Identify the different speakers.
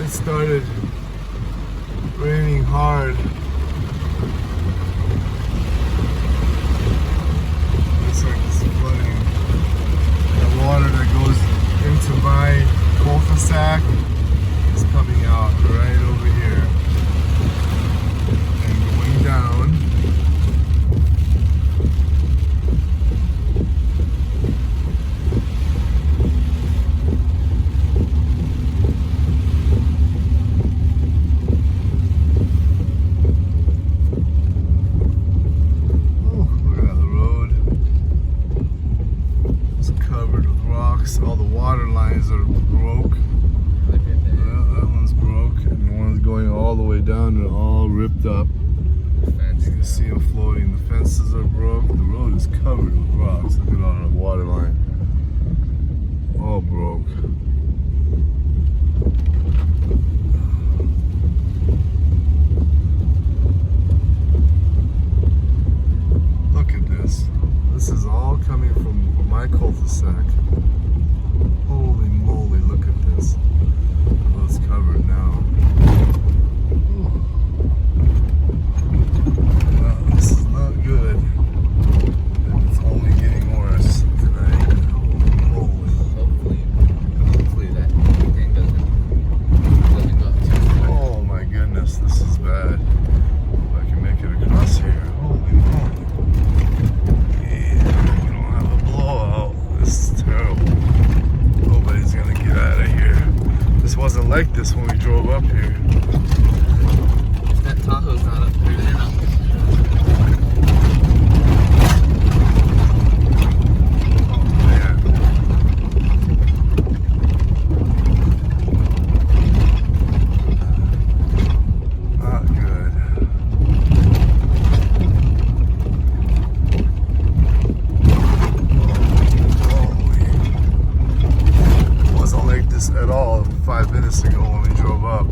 Speaker 1: it started raining hard. Looks like it's flooding. The water that goes into my cul-de-sac is coming out right over here and going down. All the water lines are broke. That one's broke, and the one's going all the way down. They're all ripped up. You can see them floating. The fences are broke. The road is covered with rocks. Look at all the water line. All broke. Look at this. This is all coming from my cul-de-sac. Holy moly, look at this. Well, it's covered now. Well, this is not good. And it's only getting worse tonight. Holy moly.
Speaker 2: Hopefully that thing doesn't go too far.
Speaker 1: Oh my goodness, this is bad. If I can make it across here. Holy moly. Yeah, we don't have a blowout. This is terrible. Nobody's gonna get out of here. This wasn't like this when we drove up here.
Speaker 2: If that Tahoe's not up there, they're not.
Speaker 1: Oh man. Not good. At all 5 minutes ago when we drove up.